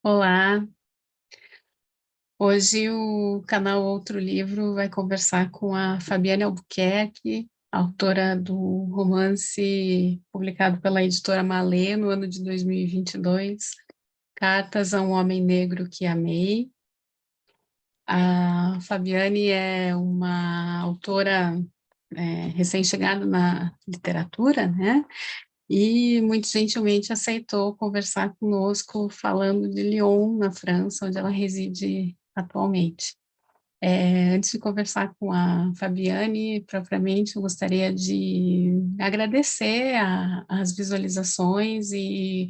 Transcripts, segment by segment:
Olá, hoje o canal Outro Livro vai conversar com a Fabiane Albuquerque, autora do romance publicado pela editora Malê no ano de 2022, Cartas a um Homem Negro que Amei. A Fabiane é uma autora recém-chegada na literatura, né? E muito gentilmente aceitou conversar conosco, falando de Lyon, na França, onde ela reside atualmente. Antes de conversar com a Fabiane, propriamente, eu gostaria de agradecer as visualizações e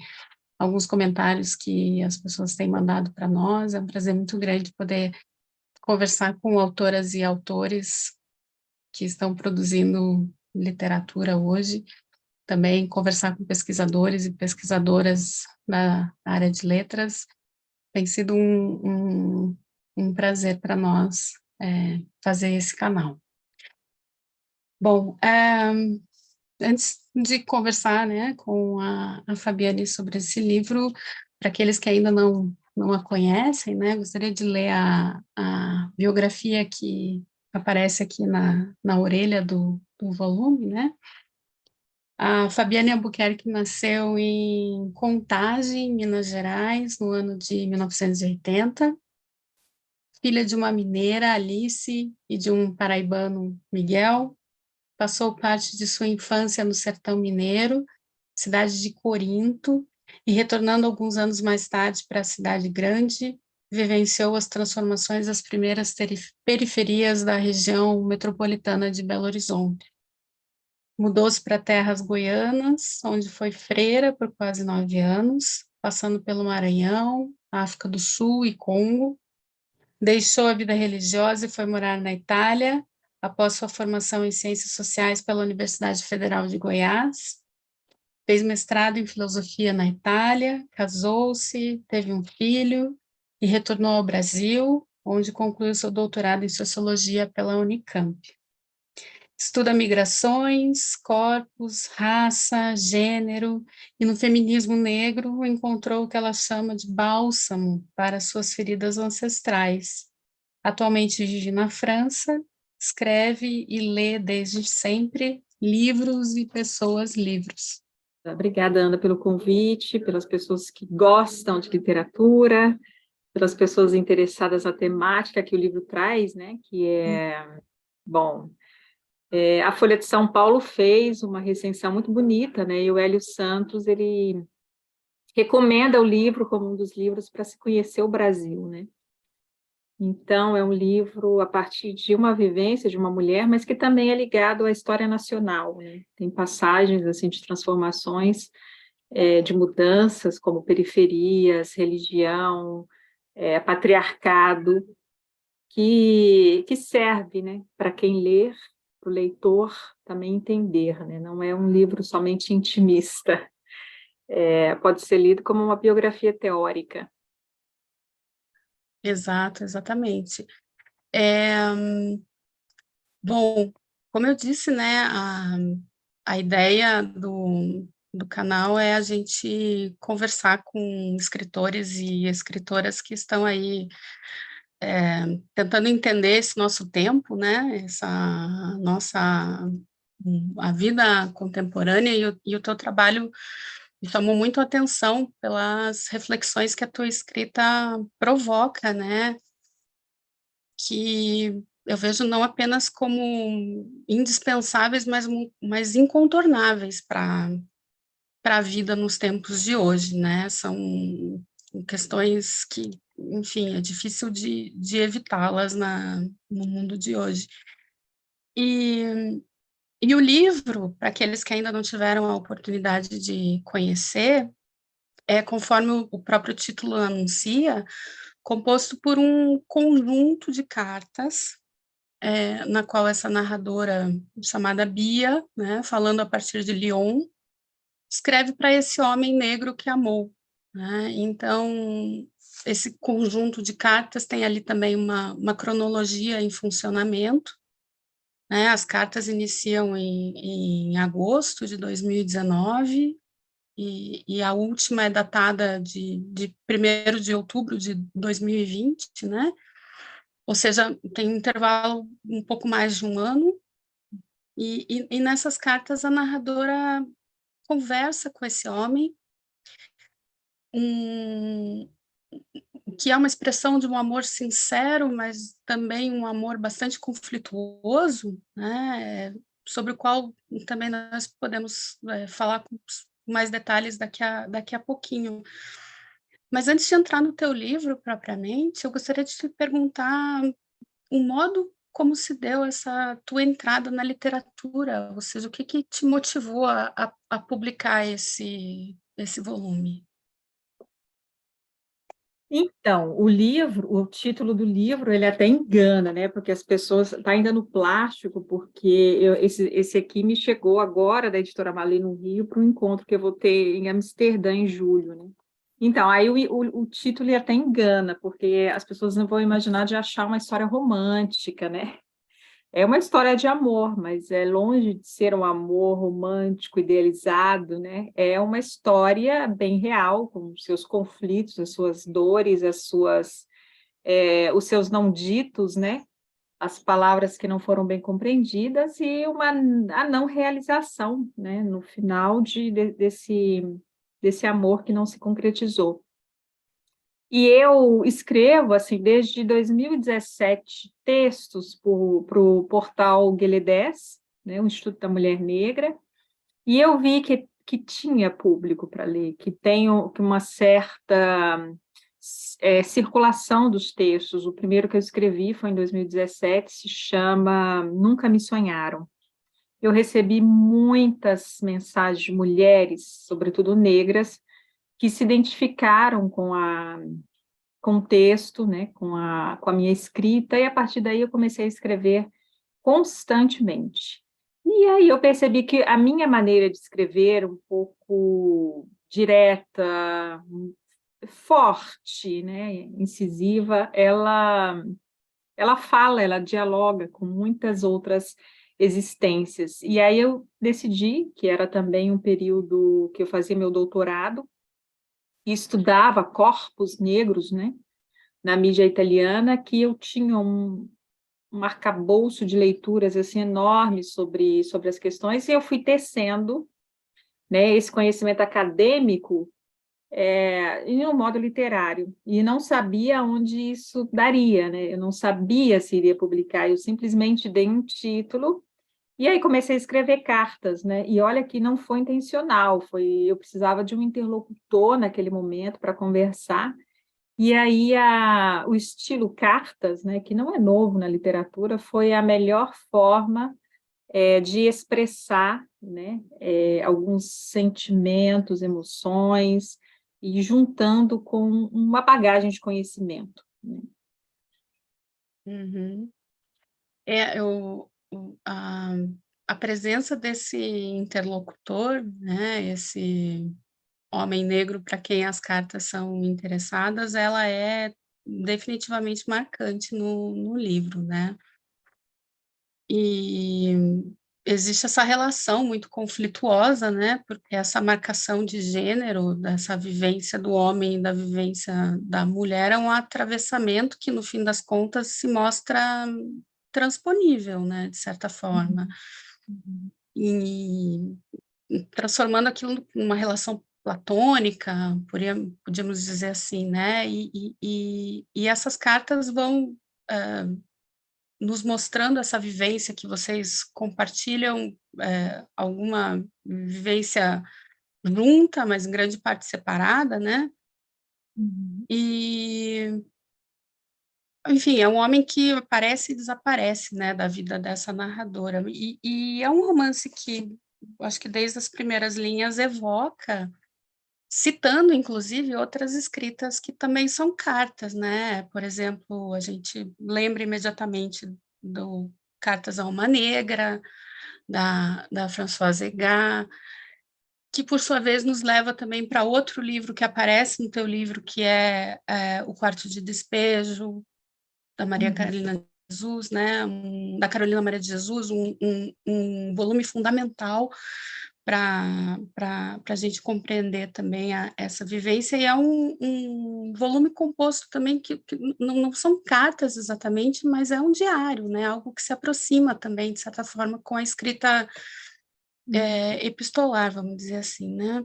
alguns comentários que as pessoas têm mandado para nós. É um prazer muito grande poder conversar com autoras e autores que estão produzindo literatura hoje, também conversar com pesquisadores e pesquisadoras da área de letras. Tem sido um prazer para nós fazer esse canal. Bom, antes de conversar, né, com a Fabiane sobre esse livro, para aqueles que ainda não a conhecem, né, gostaria de ler a biografia que aparece aqui na orelha do volume, né. A Fabiane Albuquerque nasceu em Contagem, Minas Gerais, no ano de 1980, filha de uma mineira, Alice, e de um paraibano, Miguel. Passou parte de sua infância no sertão mineiro, cidade de Corinto, e retornando alguns anos mais tarde para a cidade grande, vivenciou as transformações das primeiras periferias da região metropolitana de Belo Horizonte. Mudou-se para terras goianas, onde foi freira por quase 9 anos, passando pelo Maranhão, África do Sul e Congo. Deixou a vida religiosa e foi morar na Itália, após sua formação em Ciências Sociais pela Universidade Federal de Goiás. Fez mestrado em Filosofia na Itália, casou-se, teve um filho e retornou ao Brasil, onde concluiu seu doutorado em Sociologia pela Unicamp. Estuda migrações, corpos, raça, gênero, e no feminismo negro encontrou o que ela chama de bálsamo para suas feridas ancestrais. Atualmente vive na França, escreve e lê desde sempre livros e pessoas livros. Obrigada, Ana, pelo convite, pelas pessoas que gostam de literatura, pelas pessoas interessadas na temática que o livro traz, né? Que é, bom, a Folha de São Paulo fez uma recensão muito bonita, né? E o Hélio Santos, ele recomenda o livro como um dos livros para se conhecer o Brasil, né? Então, é um livro a partir de uma vivência de uma mulher, mas que também é ligado à história nacional, né? Tem passagens, assim, de transformações, de mudanças, como periferias, religião, patriarcado, que serve, né, para quem ler, para o leitor também entender, né? Não é um livro somente intimista, pode ser lido como uma biografia teórica. Exato, exatamente. Bom, como eu disse, né, a ideia do canal é a gente conversar com escritores e escritoras que estão aí tentando entender esse nosso tempo, né, essa nossa a vida contemporânea, e o teu trabalho me chamou muito a atenção pelas reflexões que a tua escrita provoca, né, que eu vejo não apenas como indispensáveis, mas incontornáveis para a vida nos tempos de hoje, né? São questões que, enfim, é difícil de evitá-las no mundo de hoje. E, e o livro, para aqueles que ainda não tiveram a oportunidade de conhecer, conforme o próprio título anuncia, composto por um conjunto de cartas na qual essa narradora chamada Bia, né, falando a partir de Lyon, escreve para esse homem negro que amou, né? Então, esse conjunto de cartas tem ali também uma cronologia em funcionamento, né? As cartas iniciam em agosto de 2019, e a última é datada de 1º de outubro de 2020, né? Ou seja, tem um intervalo um pouco mais de um ano, e nessas cartas a narradora conversa com esse homem, um, que é uma expressão de um amor sincero, mas também um amor bastante conflituoso, né? Sobre o qual também nós podemos falar com mais detalhes daqui a pouquinho. Mas antes de entrar no teu livro propriamente, eu gostaria de te perguntar o modo como se deu essa tua entrada na literatura, ou seja, o que que te motivou a publicar esse volume? Então, o título do livro, ele até engana, né? Porque as pessoas está ainda no plástico, porque esse aqui me chegou agora da editora Malê no Rio para um encontro que eu vou ter em Amsterdã em julho, né? Então, aí o título ele até engana, porque as pessoas não vão imaginar de achar uma história romântica, né? É uma história de amor, mas é longe de ser um amor romântico, idealizado, né? É uma história bem real, com os seus conflitos, as suas dores, os seus não ditos, né? As palavras que não foram bem compreendidas e a não realização, né? No final desse amor que não se concretizou. E eu escrevo, assim, desde 2017, textos para o portal Guelé-10, né, o Instituto da Mulher Negra, e eu vi que tinha público para ler, que uma certa circulação dos textos. O primeiro que eu escrevi foi em 2017, se chama Nunca Me Sonharam. Eu recebi muitas mensagens de mulheres, sobretudo negras, que se identificaram com o texto, né, com a minha escrita, e a partir daí eu comecei a escrever constantemente. E aí eu percebi que a minha maneira de escrever, um pouco direta, forte, né, incisiva, ela dialoga com muitas outras existências. E aí eu decidi, que era também um período que eu fazia meu doutorado, e estudava corpos negros, né, na mídia italiana, que eu tinha um arcabouço de leituras assim enorme sobre as questões, e eu fui tecendo, né, esse conhecimento acadêmico em um modo literário, e não sabia onde isso daria, né? Eu não sabia se iria publicar, eu simplesmente dei um título, e aí comecei a escrever cartas, né? E olha que não foi intencional, eu precisava de um interlocutor naquele momento para conversar. E aí o estilo cartas, né, que não é novo na literatura, foi a melhor forma de expressar, né, alguns sentimentos, emoções, e juntando com uma bagagem de conhecimento, né? Uhum. A presença desse interlocutor, né, esse homem negro para quem as cartas são interessadas, ela é definitivamente marcante no livro, né? E existe essa relação muito conflituosa, né? Porque essa marcação de gênero, dessa vivência do homem e da vivência da mulher, é um atravessamento que, no fim das contas, se mostra transponível, né? De certa forma. Uhum. E transformando aquilo numa relação platônica, podíamos dizer assim, né? E essas cartas vão nos mostrando essa vivência que vocês compartilham, alguma vivência junta, mas em grande parte separada, né? Uhum. E, enfim, é um homem que aparece e desaparece, né, da vida dessa narradora. E é um romance que, acho que desde as primeiras linhas, evoca, citando, inclusive, outras escritas que também são cartas, né? Por exemplo, a gente lembra imediatamente do Cartas a uma Negra, da Françoise Egat, que, por sua vez, nos leva também para outro livro que aparece no teu livro, que é O Quarto de Despejo, da Maria Uhum. Carolina de Jesus, né? Da Carolina Maria de Jesus, um volume fundamental para a gente compreender também essa vivência, e é um volume composto também que não são cartas exatamente, mas é um diário, né? Algo que se aproxima também, de certa forma, com a escrita epistolar, vamos dizer assim, né?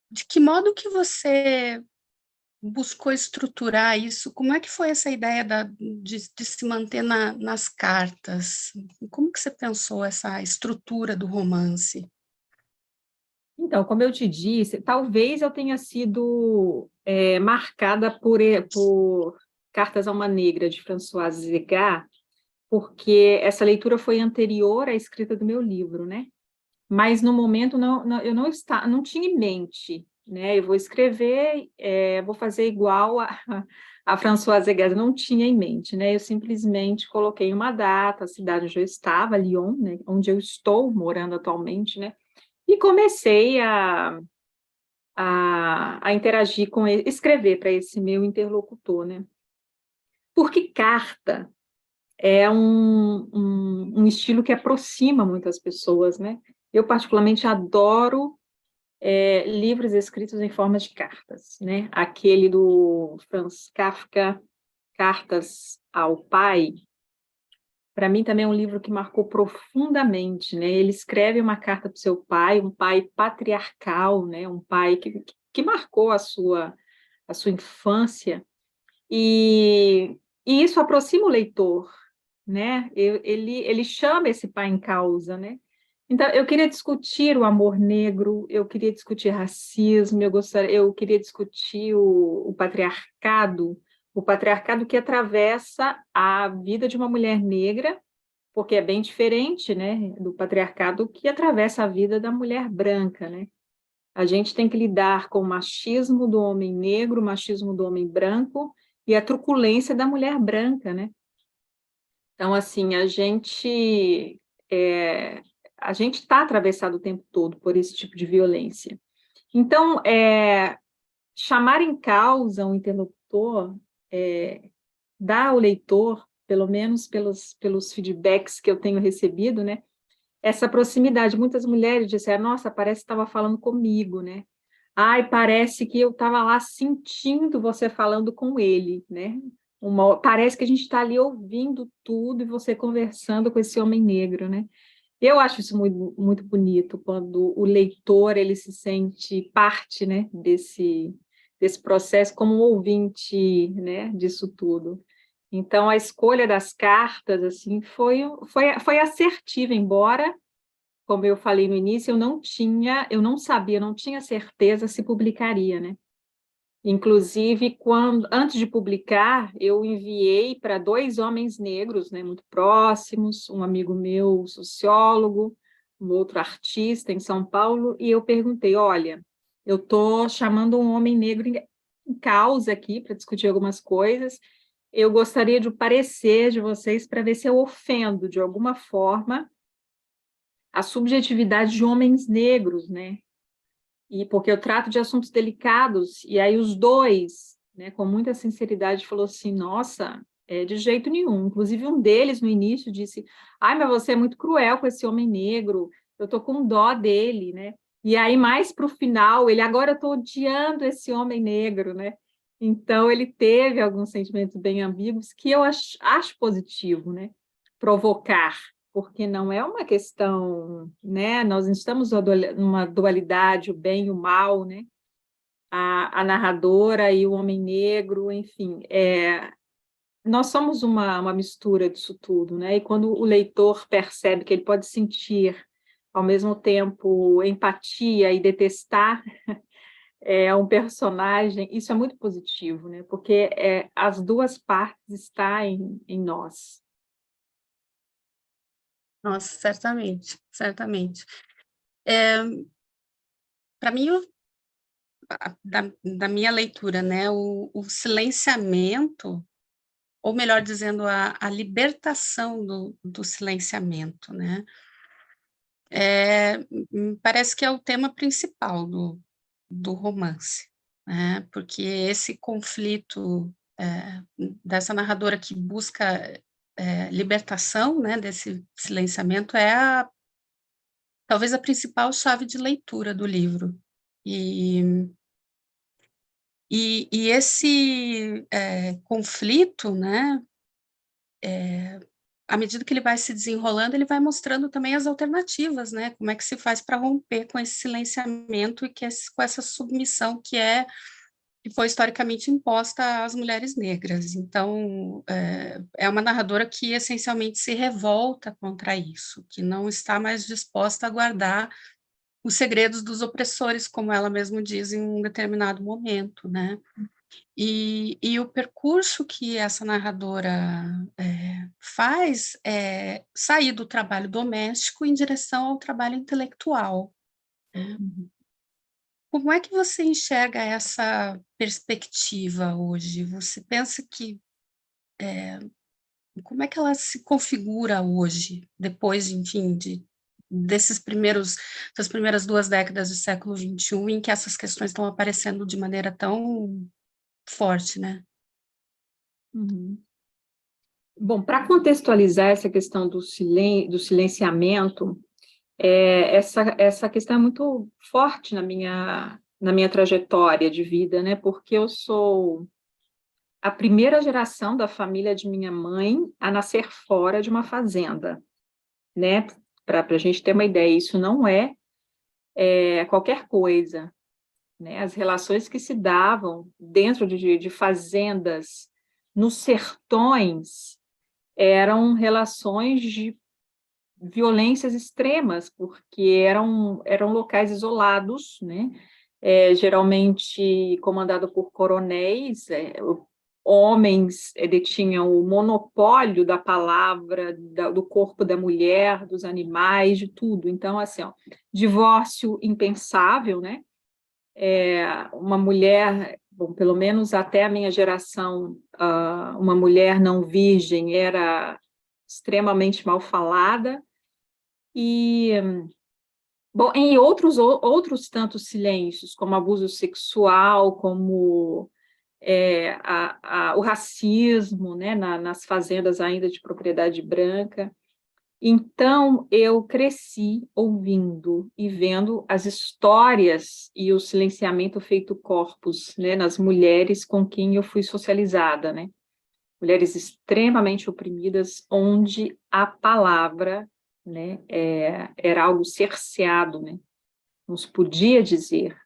De que modo que você buscou estruturar isso? Como é que foi essa ideia de se manter nas cartas? Como que você pensou essa estrutura do romance? Então, como eu te disse, talvez eu tenha sido marcada por Cartas a uma Negra, de Françoise Zegat, porque essa leitura foi anterior à escrita do meu livro, né? Mas no momento eu não tinha em mente, né? Eu vou escrever, vou fazer igual a Françoise Zegat, eu não tinha em mente, né? Eu simplesmente coloquei uma data, a cidade onde eu estava, Lyon, né? Onde eu estou morando atualmente, né? E comecei a interagir com ele, escrever para esse meu interlocutor, né? Porque carta é um estilo que aproxima muitas pessoas, né? Eu, particularmente, adoro livros escritos em forma de cartas, né? Aquele do Franz Kafka, Cartas ao Pai, para mim também é um livro que marcou profundamente, né? Ele escreve uma carta para o seu pai, um pai patriarcal, né? Um pai que marcou a sua infância, e isso aproxima o leitor, né? Ele chama esse pai em causa, né? Então, eu queria discutir o amor negro, eu queria discutir racismo, eu queria discutir o patriarcado que atravessa a vida de uma mulher negra, porque é bem diferente, né, do patriarcado que atravessa a vida da mulher branca, né? A gente tem que lidar com o machismo do homem negro, o machismo do homem branco e a truculência da mulher branca, né? Então, assim, a gente está atravessado o tempo todo por esse tipo de violência. Então, chamar em causa um interlocutor dá ao leitor, pelo menos pelos feedbacks que eu tenho recebido, né, essa proximidade. Muitas mulheres disseram, nossa, parece que estava falando comigo, né? Ai, parece que eu estava lá sentindo você falando com ele, né? Parece que a gente está ali ouvindo tudo e você conversando com esse homem negro, né? Eu acho isso muito, muito bonito, quando o leitor ele se sente parte, né, desse processo como um ouvinte, né, disso tudo. Então, a escolha das cartas assim foi assertiva, embora, como eu falei no início, eu não sabia, não tinha certeza se publicaria, né? Inclusive, antes de publicar, eu enviei para dois homens negros, né, muito próximos, um amigo meu, sociólogo, um outro artista em São Paulo, e eu perguntei, olha, eu estou chamando um homem negro em causa aqui para discutir algumas coisas, eu gostaria de parecer de vocês para ver se eu ofendo, de alguma forma, a subjetividade de homens negros, né? E porque eu trato de assuntos delicados, e aí os dois, né, com muita sinceridade, falou assim, nossa, de jeito nenhum. Inclusive um deles, no início, disse, ai, mas você é muito cruel com esse homem negro, eu tô com dó dele, né? E aí, mais para o final, ele, agora eu estou odiando esse homem negro, né? Então, ele teve alguns sentimentos bem ambíguos que eu acho positivo, né? Provocar, porque não é uma questão, né? Nós estamos numa dualidade, o bem e o mal, né? A narradora e o homem negro, enfim, nós somos uma mistura disso tudo, né? E quando o leitor percebe que ele pode sentir, ao mesmo tempo, empatia e detestar um personagem, isso é muito positivo, né? Porque as duas partes estão em nós. Nossa, certamente, certamente. Para mim, da minha leitura, né, o silenciamento, ou melhor dizendo, a libertação do silenciamento, né, me parece que é o tema principal do romance, né, porque esse conflito dessa narradora que busca libertação, né, desse silenciamento talvez a principal chave de leitura do livro. E esse conflito, né, à medida que ele vai se desenrolando, ele vai mostrando também as alternativas, né, como é que se faz para romper com esse silenciamento e com essa submissão que foi historicamente imposta às mulheres negras. Então, é uma narradora que essencialmente se revolta contra isso, que não está mais disposta a guardar os segredos dos opressores, como ela mesma diz em um determinado momento, né? E o percurso que essa narradora faz é sair do trabalho doméstico em direção ao trabalho intelectual. Uhum. Como é que você enxerga essa perspectiva hoje? Você pensa que como é que ela se configura hoje, depois, enfim, dessas primeiras 2 décadas do século XXI, em que essas questões estão aparecendo de maneira tão forte, né? Uhum. Bom, para contextualizar essa questão do silenciamento, essa questão é muito forte na minha trajetória de vida, né? Porque eu sou a primeira geração da família de minha mãe a nascer fora de uma fazenda, né? Para a gente ter uma ideia, isso não é qualquer coisa, né? As relações que se davam dentro de fazendas nos sertões eram relações de violências extremas, porque eram locais isolados, né? Geralmente comandado por coronéis, homens detinham o monopólio da palavra, do corpo da mulher, dos animais, de tudo. Então, assim, ó, divórcio impensável, né? Uma mulher, bom, pelo menos até a minha geração, uma mulher não virgem era extremamente mal falada, e, bom, em outros tantos silêncios, como abuso sexual, como o racismo, né, nas fazendas ainda de propriedade branca. Então, eu cresci ouvindo e vendo as histórias e o silenciamento feito corpos, né, nas mulheres com quem eu fui socializada, né? Mulheres extremamente oprimidas, onde a palavra, né, era algo cerceado, né? Não se podia dizer.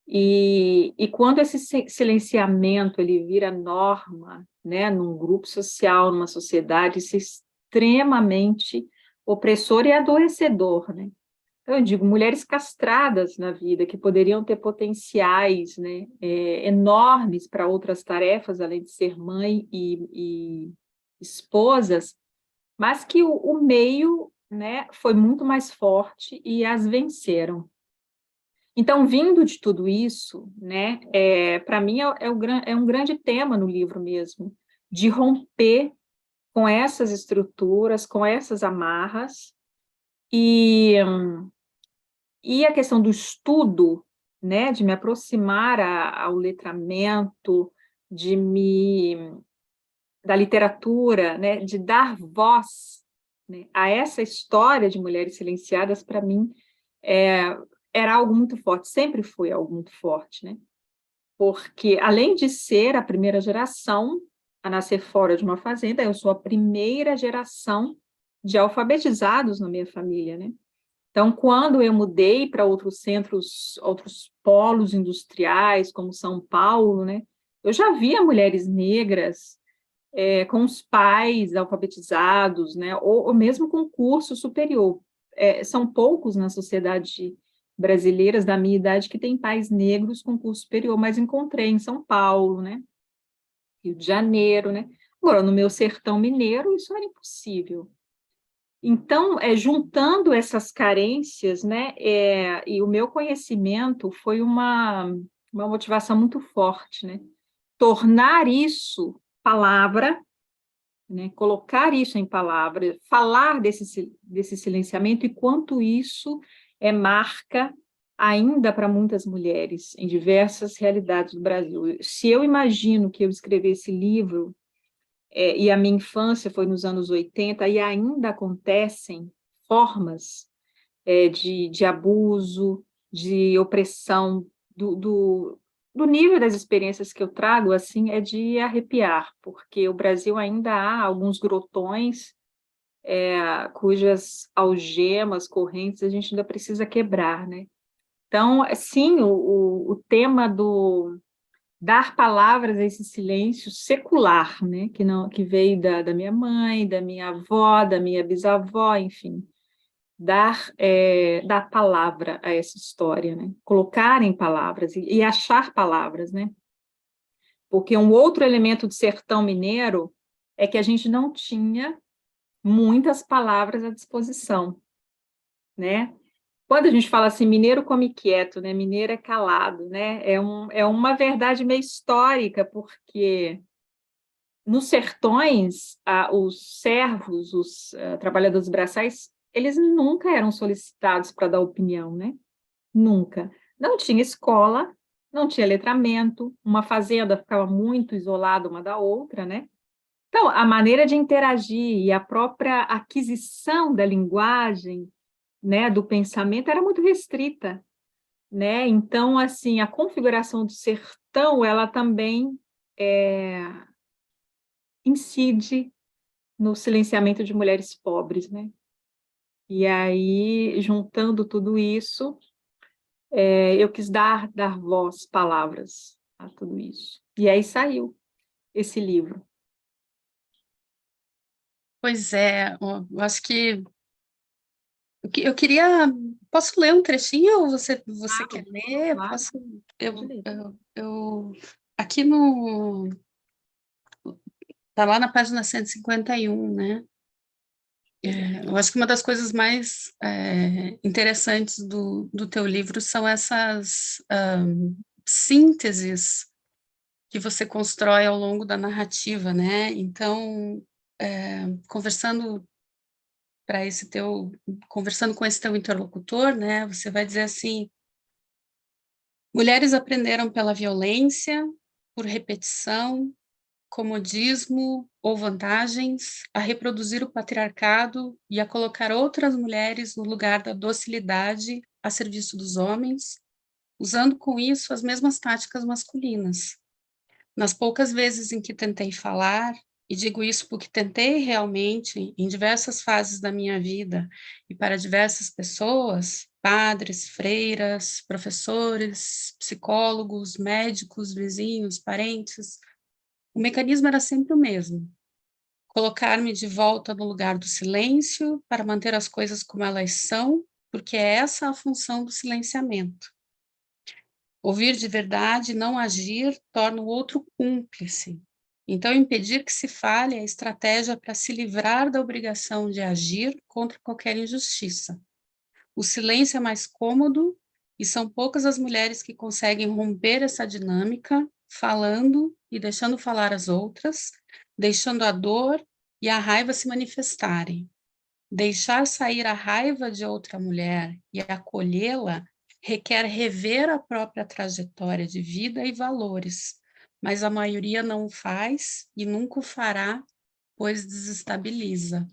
E quando esse silenciamento ele vira norma, né, num grupo social, numa sociedade, isso é extremamente opressor e adoecedor, né? Então, eu digo, mulheres castradas na vida, que poderiam ter potenciais, né, enormes para outras tarefas, além de ser mãe e esposas, mas que o meio, né, foi muito mais forte e as venceram. Então, vindo de tudo isso, né, para mim é um grande tema no livro mesmo, de romper com essas estruturas, com essas amarras, e, e a questão do estudo, né, de me aproximar ao letramento, da literatura, né, de dar voz, né, a essa história de mulheres silenciadas, para mim, é, era algo muito forte, sempre foi algo muito forte, né? Porque, além de ser a primeira geração a nascer fora de uma fazenda, eu sou a primeira geração de alfabetizados na minha família, né? Então, quando eu mudei para outros centros, outros polos industriais, como São Paulo, né? Eu já via mulheres negras com os pais alfabetizados, né? Ou mesmo com curso superior. São poucos na sociedade brasileiras da minha idade que têm pais negros com curso superior, mas encontrei em São Paulo, né? Rio de Janeiro, né? Agora, no meu sertão mineiro, isso era impossível. Então, juntando essas carências, né? E o meu conhecimento foi uma motivação muito forte, né? Tornar isso palavra, né? Colocar isso em palavra, falar desse silenciamento e quanto isso é marca ainda para muitas mulheres em diversas realidades do Brasil. Se eu imagino que eu escrevi esse livro e a minha infância foi nos anos 80 e ainda acontecem formas de abuso, de opressão, do nível das experiências que eu trago, assim, é de arrepiar, porque o Brasil ainda há alguns grotões cujas algemas, correntes, a gente ainda precisa quebrar, né? Então, sim, o tema do dar palavras a esse silêncio secular, né? Que não, que veio da minha mãe, da minha avó, da minha bisavó, enfim, dar palavra a essa história, né? Colocar em palavras e achar palavras, né? Porque um outro elemento do sertão mineiro é que a gente não tinha muitas palavras à disposição, né? Quando a gente fala assim, mineiro come quieto, né? Mineiro é calado, né? É uma verdade meio histórica, porque nos sertões, os servos, os trabalhadores braçais, eles nunca eram solicitados para dar opinião, né? Nunca. Não tinha escola, não tinha letramento, uma fazenda ficava muito isolada uma da outra, né? Então, a maneira de interagir e a própria aquisição da linguagem, né, do pensamento era muito restrita, né? Então, assim, a configuração do sertão, ela também incide no silenciamento de mulheres pobres, né? E aí, juntando tudo isso, eu quis dar voz, palavras a tudo isso. E aí saiu esse livro. Pois é, eu acho que eu queria. Posso ler um trechinho ou você quer ler? Claro, Posso. pode Eu, ler. aqui no. Tá lá na página 151, né? Eu acho que uma das coisas mais interessantes do teu livro são essas sínteses que você constrói ao longo da narrativa, né? Então, conversando conversando com esse teu interlocutor, né? Você vai dizer assim: mulheres aprenderam pela violência, por repetição, comodismo ou vantagens, a reproduzir o patriarcado e a colocar outras mulheres no lugar da docilidade a serviço dos homens, usando com isso as mesmas táticas masculinas. Nas poucas vezes em que tentei falar, e digo isso porque tentei realmente, em diversas fases da minha vida e para diversas pessoas, padres, freiras, professores, psicólogos, médicos, vizinhos, parentes, o mecanismo era sempre o mesmo: colocar-me de volta no lugar do silêncio para manter as coisas como elas são, porque é essa a função do silenciamento. Ouvir de verdade, não agir, torna o outro cúmplice. Então, impedir que se fale é a estratégia para se livrar da obrigação de agir contra qualquer injustiça. O silêncio é mais cômodo e são poucas as mulheres que conseguem romper essa dinâmica, falando e deixando falar as outras, deixando a dor e a raiva se manifestarem. Deixar sair a raiva de outra mulher e acolhê-la requer rever a própria trajetória de vida e valores, mas a maioria não o faz e nunca o fará, pois desestabiliza.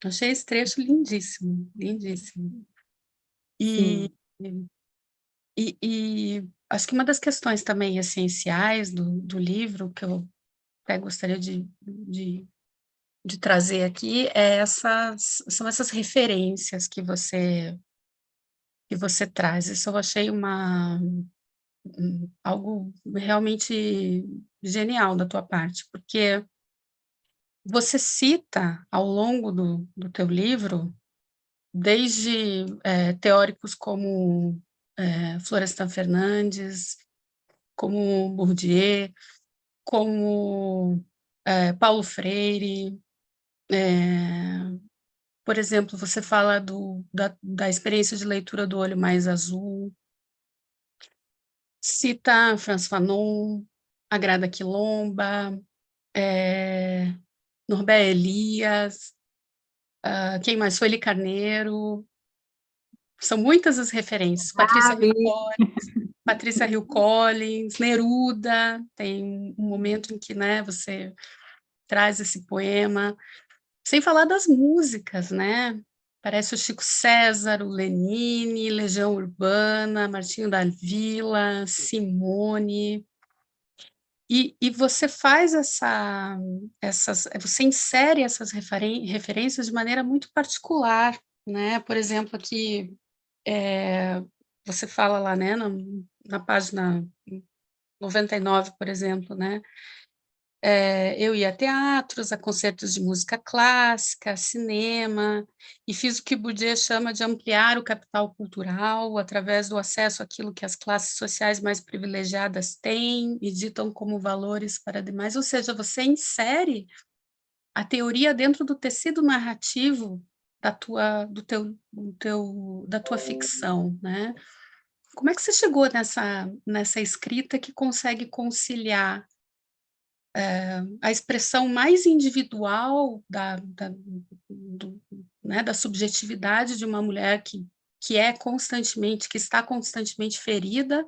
Achei esse trecho lindíssimo, lindíssimo. E, Sim, e acho que uma das questões também essenciais do livro, que eu até gostaria de trazer aqui, são essas referências que você traz. Isso eu achei algo realmente genial da tua parte, porque você cita ao longo do teu livro, desde teóricos como Florestan Fernandes, como Bourdieu, como Paulo Freire. Por exemplo, você fala da experiência de leitura do Olho Mais Azul, cita Franz Fanon, a Grada Quilomba, Norbert Elias, quem mais? Sueli Carneiro. São muitas as referências. sabe? Patrícia Hill Collins, Neruda, tem um momento em que, né, você traz esse poema, sem falar das músicas, né? Parece o Chico César, o Lenine, Legião Urbana, Martinho da Vila, Simone. E você faz você insere essas referências de maneira muito particular, né? Por exemplo, aqui você fala lá, né, na página 99, por exemplo, né? Eu ia a teatros, a concertos de música clássica, cinema, e fiz o que Bourdieu chama de ampliar o capital cultural através do acesso àquilo que as classes sociais mais privilegiadas têm e ditam como valores para demais. Ou seja, você insere a teoria dentro do tecido narrativo da tua ficção, né? Como é que você chegou nessa escrita que consegue conciliar a expressão mais individual né, da subjetividade de uma mulher que está constantemente ferida,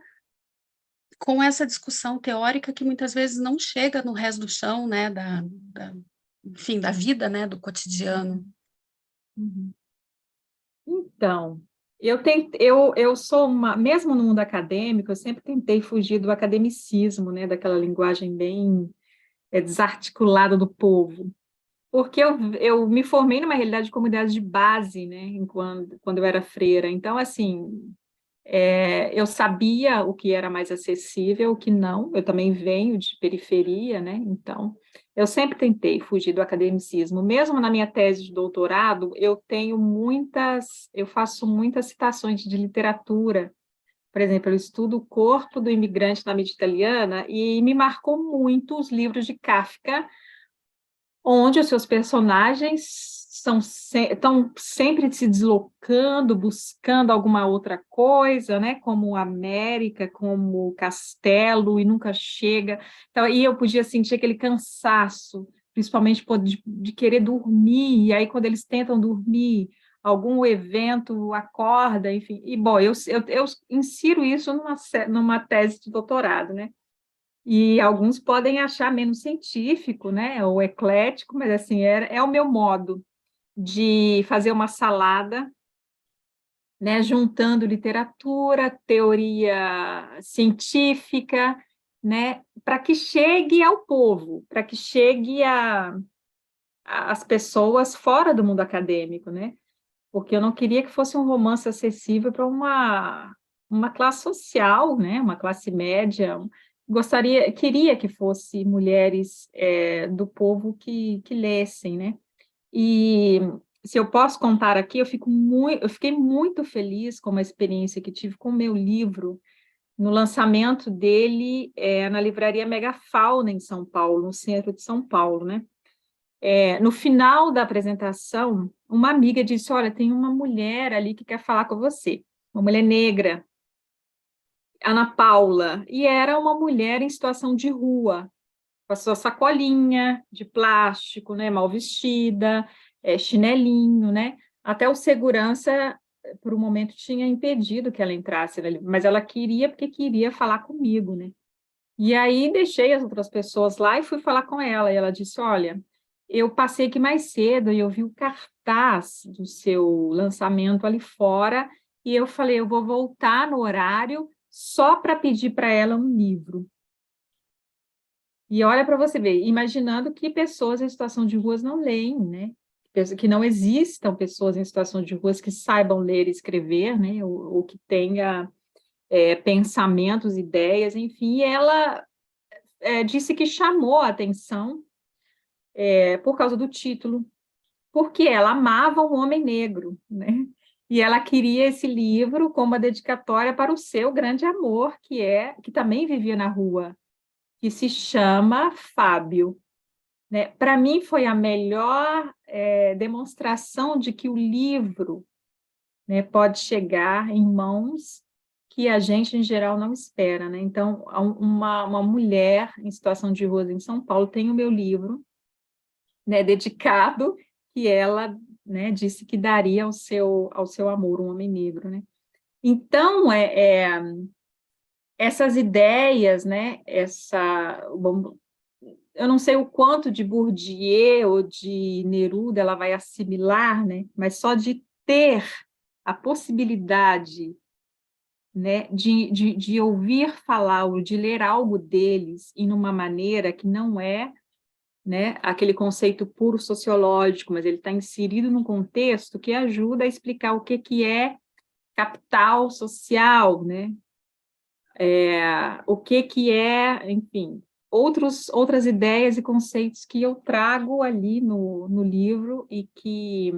com essa discussão teórica que muitas vezes não chega no resto do chão, né, enfim, da vida, né, do cotidiano. Uhum. Então, eu sou mesmo no mundo acadêmico, eu sempre tentei fugir do academicismo, né, daquela linguagem bem desarticulada do povo, porque eu me formei numa realidade de comunidade de base, né, quando eu era freira. Então, assim, eu sabia o que era mais acessível, o que não. Eu também venho de periferia, né? Então, eu sempre tentei fugir do academicismo. Mesmo na minha tese de doutorado, eu faço muitas citações de literatura. Por exemplo, eu estudo o corpo do imigrante na mídia italiana e me marcou muito os livros de Kafka, onde os seus personagens estão sempre se deslocando, buscando alguma outra coisa, né? Como América, como Castelo, e nunca chega. Então, e eu podia sentir aquele cansaço, principalmente de querer dormir, e aí quando eles tentam dormir, algum evento acorda, enfim. E, bom, eu insiro isso numa tese de doutorado, né? E alguns podem achar menos científico, né, ou eclético, mas assim, é o meu modo de fazer uma salada, né, juntando literatura, teoria científica, né, para que chegue ao povo, para que chegue às pessoas fora do mundo acadêmico, né, porque eu não queria que fosse um romance acessível para uma classe social, né, uma classe média. Queria que fosse mulheres do povo que lessem, né? E se eu posso contar aqui, eu fiquei muito feliz com uma experiência que tive com o meu livro no lançamento dele na livraria Megafauna em São Paulo, no centro de São Paulo, né? No final da apresentação, uma amiga disse: olha, tem uma mulher ali que quer falar com você, uma mulher negra, Ana Paula, e era uma mulher em situação de rua, com a sua sacolinha de plástico, né, mal vestida, chinelinho, né? Até o segurança, por um momento, tinha impedido que ela entrasse, mas ela queria porque queria falar comigo, né? E aí deixei as outras pessoas lá e fui falar com ela, e ela disse: olha, eu passei aqui mais cedo e eu vi o cartaz do seu lançamento ali fora, e eu falei, eu vou voltar no horário só para pedir para ela um livro. E olha para você ver, imaginando que pessoas em situação de ruas não leem, né? Que não existam pessoas em situação de ruas que saibam ler e escrever, né? Ou que tenha pensamentos, ideias, enfim. E ela disse que chamou a atenção por causa do título, porque ela amava um homem negro, né? E ela queria esse livro como uma dedicatória para o seu grande amor, que também vivia na rua, que se chama Fábio. Né? Para mim, foi a melhor demonstração de que o livro, né, pode chegar em mãos que a gente, em geral, não espera. Né? Então, uma mulher em situação de rua em São Paulo tem o meu livro, né, dedicado, que ela, né, disse que daria ao seu amor, um homem negro. Né? Então, essas ideias, né, eu não sei o quanto de Bourdieu ou de Neruda ela vai assimilar, né? Mas só de ter a possibilidade, né, de ouvir falar ou de ler algo deles em uma maneira que não é, né, aquele conceito puro sociológico, mas ele está inserido num contexto que ajuda a explicar o que é capital social, né? O que é, enfim, outras ideias e conceitos que eu trago ali no livro e que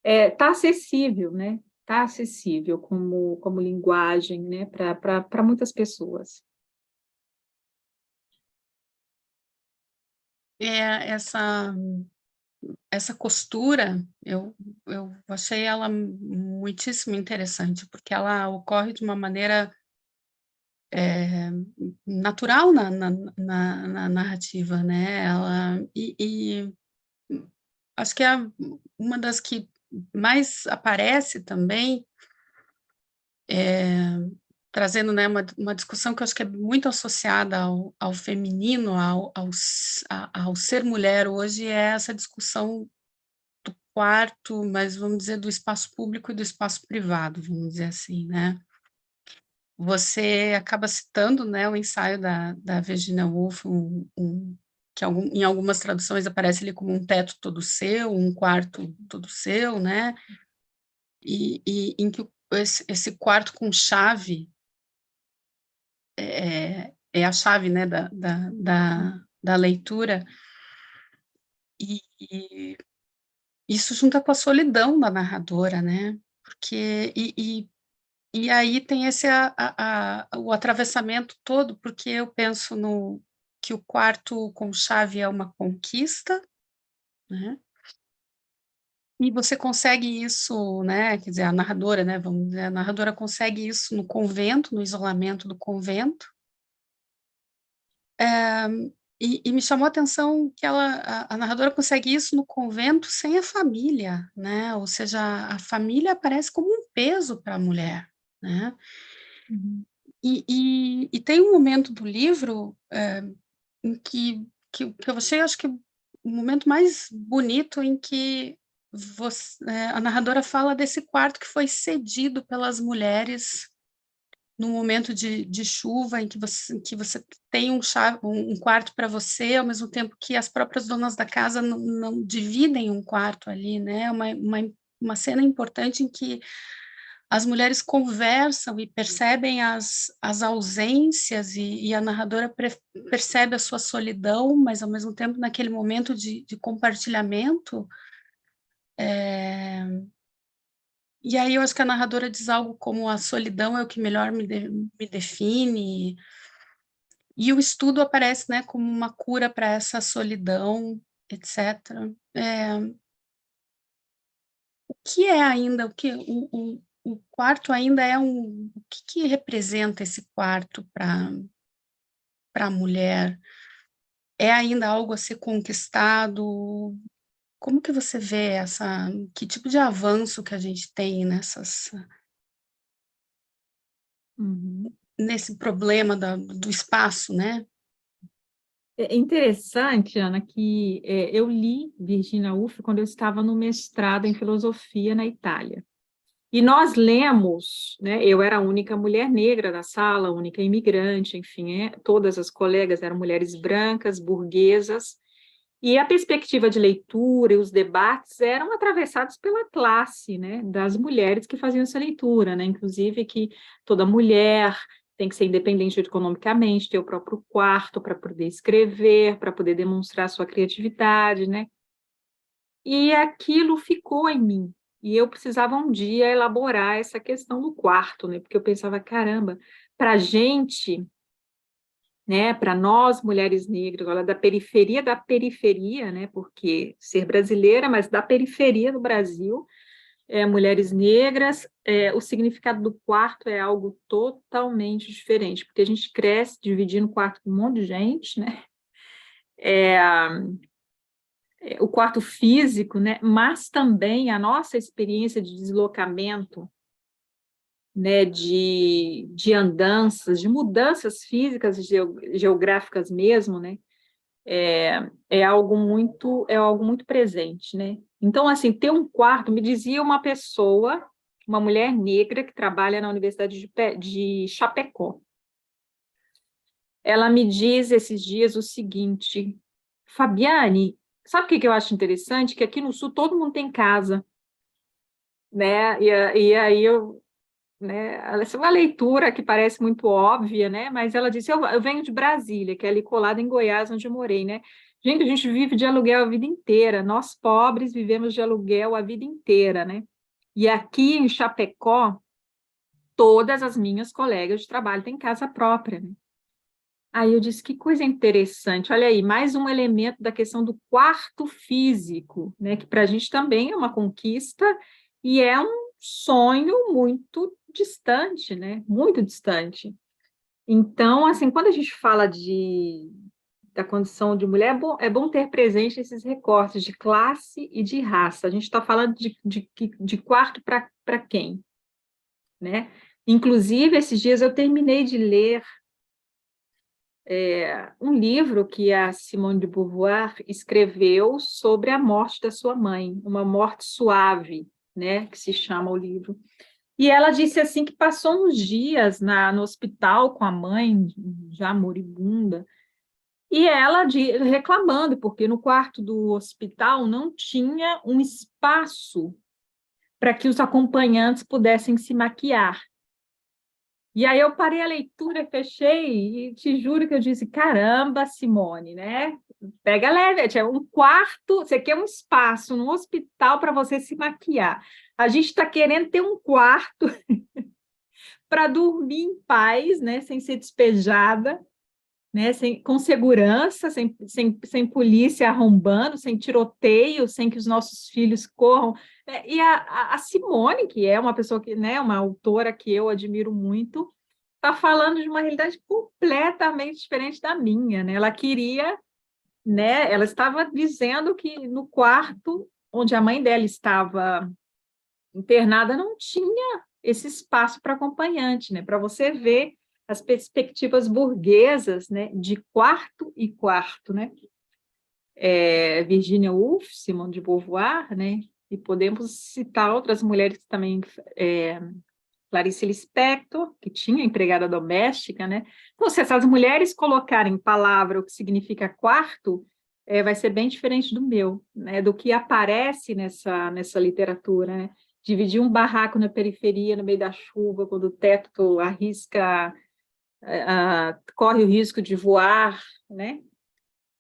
está acessível, né? Está acessível como linguagem, né, para muitas pessoas. Essa costura, eu achei ela muitíssimo interessante, porque ela ocorre de uma maneira natural na narrativa, né? E acho que é uma das que mais aparece também, trazendo, né, uma discussão que eu acho que é muito associada ao feminino, ao ser mulher hoje, é essa discussão quarto, mas vamos dizer do espaço público e do espaço privado, vamos dizer assim, né? Você acaba citando, né, o ensaio da Virginia Woolf, que em algumas traduções aparece ali como um teto todo seu, um quarto todo seu, né? E em que esse quarto com chave é a chave, né, da leitura, e isso junta com a solidão da narradora, né? Porque e aí tem o atravessamento todo, porque eu penso que o quarto com chave é uma conquista, né? E você consegue isso, né? Quer dizer, a narradora, né? Vamos dizer, a narradora consegue isso no convento, no isolamento do convento. E me chamou a atenção que a narradora consegue isso no convento sem a família, né? Ou seja, a família aparece como um peso para a mulher, né? Uhum. E tem um momento do livro em que eu achei, acho que o momento mais bonito em que a narradora fala desse quarto que foi cedido pelas mulheres num momento de chuva, em que você tem um quarto para você, ao mesmo tempo que as próprias donas da casa não dividem um quarto ali, né? Uma cena importante em que as mulheres conversam e percebem as ausências, e a narradora percebe a sua solidão, mas, ao mesmo tempo, naquele momento de compartilhamento. E aí eu acho que a narradora diz algo como: a solidão é o que melhor me define, e o estudo aparece, né, como uma cura para essa solidão, etc. O que é ainda, o quarto ainda é o que representa esse quarto para a mulher? É ainda algo a ser conquistado? Como que você vê que tipo de avanço que a gente tem Uhum. nesse problema do espaço, né? É interessante, Ana, que eu li Virginia Woolf quando eu estava no mestrado em filosofia na Itália. E nós lemos, né? Eu era a única mulher negra da sala, a única imigrante, enfim, todas as colegas eram mulheres brancas, burguesas, e a perspectiva de leitura e os debates eram atravessados pela classe, né, das mulheres que faziam essa leitura, né, inclusive que toda mulher tem que ser independente economicamente, ter o próprio quarto para poder escrever, para poder demonstrar sua criatividade, né, e aquilo ficou em mim. E eu precisava um dia elaborar essa questão do quarto, né, porque eu pensava, caramba, para a gente, né, para nós mulheres negras, agora da periferia, né, porque ser brasileira, mas da periferia do Brasil, mulheres negras, o significado do quarto é algo totalmente diferente, porque a gente cresce dividindo o quarto com um monte de gente, né, o quarto físico, né, mas também a nossa experiência de deslocamento, né, de andanças, de mudanças físicas e geográficas mesmo, né, é algo muito presente, né? Então, assim, ter um quarto, me dizia uma pessoa, uma mulher negra que trabalha na Universidade de Chapecó. Ela me diz esses dias o seguinte: Fabiane, sabe o que eu acho interessante? Que aqui no Sul todo mundo tem casa, né? E aí né? Essa é uma leitura que parece muito óbvia, né? Mas ela disse: eu venho de Brasília, que é ali colada em Goiás, onde eu morei, né? Gente, a gente vive de aluguel a vida inteira. Nós pobres vivemos de aluguel a vida inteira, né? E aqui em Chapecó, todas as minhas colegas de trabalho têm casa própria, né? Aí eu disse: que coisa interessante. Olha aí, mais um elemento da questão do quarto físico, né? Que para a gente também é uma conquista e é um sonho muito distante, né? Muito distante. Então, assim, quando a gente fala da condição de mulher, é bom ter presente esses recortes de classe e de raça. A gente está falando de quarto para quem, né? Inclusive, esses dias eu terminei de ler um livro que a Simone de Beauvoir escreveu sobre a morte da sua mãe, uma morte suave, né, que se chama o livro. E ela disse assim que passou uns dias no hospital com a mãe, já moribunda, e ela reclamando, porque no quarto do hospital não tinha um espaço para que os acompanhantes pudessem se maquiar. E aí eu parei a leitura, fechei, e te juro que eu disse: caramba, Simone, né? Pega leve, é um quarto, você quer um espaço no hospital para você se maquiar. A gente está querendo ter um quarto para dormir em paz, né? Sem ser despejada, né? Com segurança, sem polícia arrombando, sem tiroteio, sem que os nossos filhos corram. E a Simone, que é uma pessoa que, né, uma autora que eu admiro muito, está falando de uma realidade completamente diferente da minha, né? Ela queria, né? Ela estava dizendo que no quarto onde a mãe dela estava internada não tinha esse espaço para acompanhante, né? Para você ver as perspectivas burguesas, né? De quarto e quarto, né? Virginia Woolf, Simone de Beauvoir, né? E podemos citar outras mulheres também, Clarice Lispector, que tinha empregada doméstica, né? Então, se essas mulheres colocarem em palavra o que significa quarto, vai ser bem diferente do meu, né? Do que aparece nessa literatura, né? Dividir um barraco na periferia, no meio da chuva, quando o teto arrisca, corre o risco de voar, né?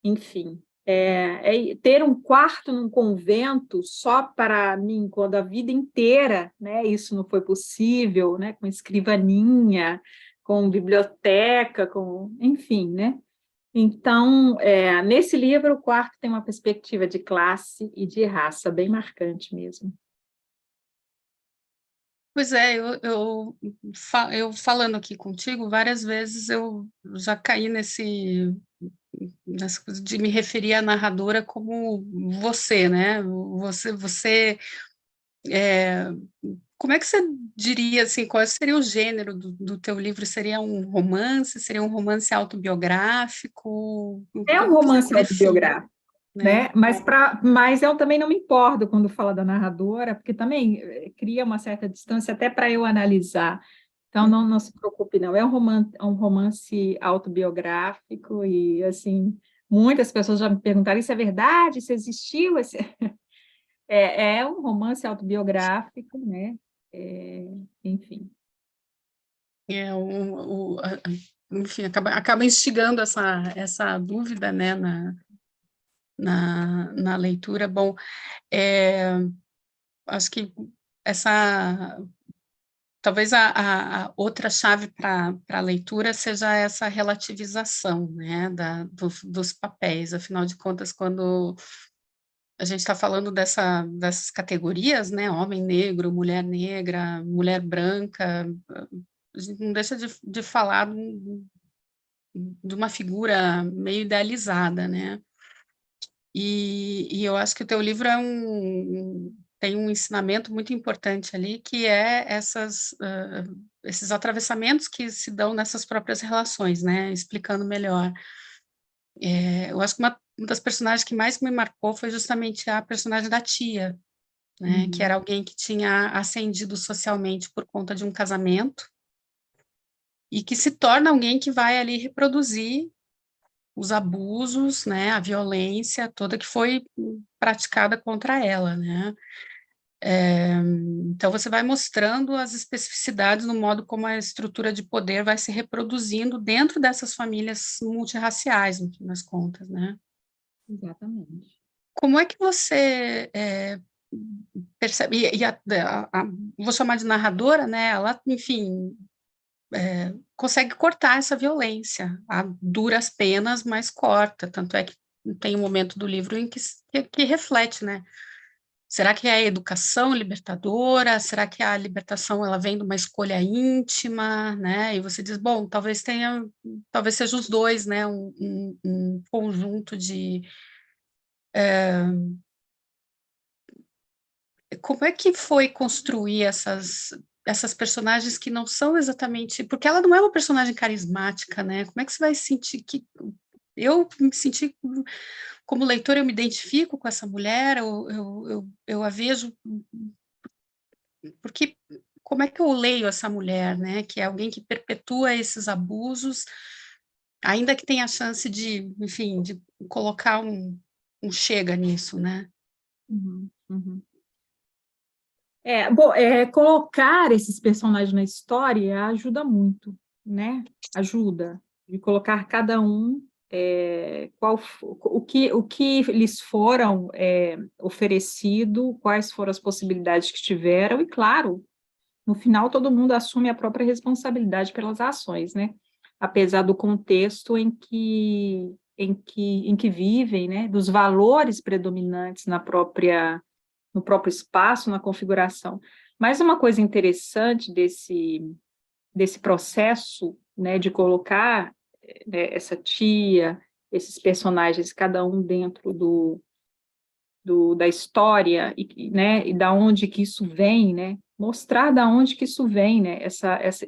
Enfim, ter um quarto num convento só para mim, quando a vida inteira, né, isso não foi possível, né, com escrivaninha, com biblioteca, enfim, né? Então, nesse livro, o quarto tem uma perspectiva de classe e de raça bem marcante mesmo. Pois é, eu falando aqui contigo, várias vezes eu já caí nessa coisa de me referir à narradora como você, né? Como é que você diria, assim, qual seria o gênero do teu livro? Seria um romance? Seria um romance autobiográfico? É um Como que você romance define, autobiográfico, né? né? Mas eu também não me importo quando fala da narradora, porque também cria uma certa distância até para eu analisar. Então, não se preocupe, não. É um romance autobiográfico e, assim, muitas pessoas já me perguntaram: isso é verdade? Isso existiu? É um romance autobiográfico, né? Enfim. É, enfim, acaba instigando essa dúvida, né, na leitura. Bom, acho que talvez a outra chave para a leitura seja essa relativização, né, dos papéis. Afinal de contas, quando a gente está falando dessas categorias, né, homem negro, mulher negra, mulher branca, a gente não deixa de falar de uma figura meio idealizada, né? E eu acho que o teu livro tem um ensinamento muito importante ali, que é esses atravessamentos que se dão nessas próprias relações, né? Explicando melhor. Eu acho que uma das personagens que mais me marcou foi justamente a personagem da tia, né, que era alguém que tinha ascendido socialmente por conta de um casamento, e que se torna alguém que vai ali reproduzir os abusos, né, a violência toda que foi praticada contra ela, né. Então você vai mostrando as especificidades no modo como a estrutura de poder vai se reproduzindo dentro dessas famílias multirraciais, no fim das contas, né. Exatamente. Como é que você percebe, vou chamar de narradora, né, ela, enfim, consegue cortar essa violência, a duras penas, mas corta, tanto é que tem um momento do livro em que reflete, né, será que é a educação libertadora? Será que a libertação ela vem de uma escolha íntima, né? E você diz, bom, talvez seja os dois, né? Um conjunto de como é que foi construir essas personagens que não são exatamente, porque ela não é uma personagem carismática, né? Como é que você vai sentir que eu me senti como leitora, eu me identifico com essa mulher, eu a vejo porque como é que eu leio essa mulher, né, que é alguém que perpetua esses abusos, ainda que tenha a chance de, enfim, de colocar um chega nisso, né? Uhum, uhum. Bom, colocar esses personagens na história ajuda muito, né? Ajuda de colocar cada um o que lhes foram oferecido, quais foram as possibilidades que tiveram, e claro, no final todo mundo assume a própria responsabilidade pelas ações, né? Apesar do contexto em que vivem, né? Dos valores predominantes no próprio espaço, na configuração. Mas uma coisa interessante desse processo, né, de colocar essa tia, esses personagens, cada um dentro da história, né, e da onde que isso vem, né, mostrar da onde que isso vem, né,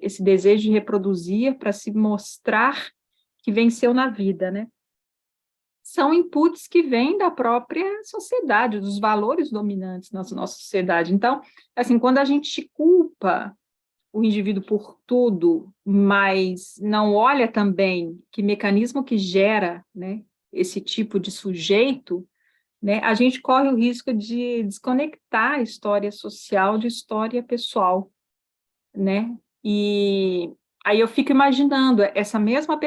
esse desejo de reproduzir para se mostrar que venceu na vida, né, são inputs que vêm da própria sociedade, dos valores dominantes na nossa sociedade. Então, assim, quando a gente culpa o indivíduo por tudo, mas não olha também que mecanismo que gera, né, esse tipo de sujeito, né, a gente corre o risco de desconectar a história social de história pessoal, né? E aí eu fico imaginando essa mesma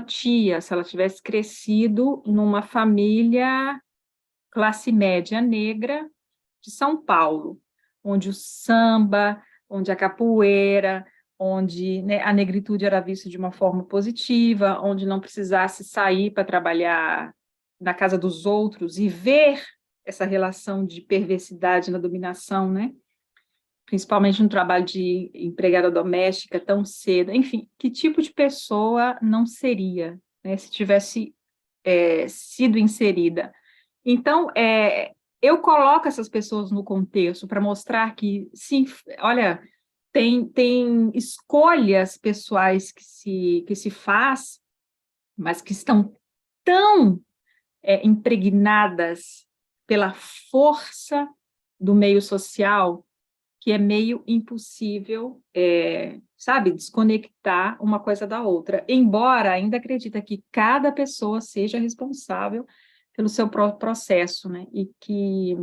tia, se ela tivesse crescido numa família classe média negra de São Paulo, onde o samba, onde a capoeira, onde, né, a negritude era vista de uma forma positiva, onde não precisasse sair para trabalhar na casa dos outros e ver essa relação de perversidade na dominação, né? Principalmente no trabalho de empregada doméstica tão cedo. Enfim, que tipo de pessoa não seria, né, se tivesse sido inserida? Então, eu coloco essas pessoas no contexto para mostrar que, sim, olha, tem escolhas pessoais que se faz, mas que estão tão impregnadas pela força do meio social que é meio impossível, sabe, desconectar uma coisa da outra, embora ainda acredita que cada pessoa seja responsável pelo seu próprio processo, né, e que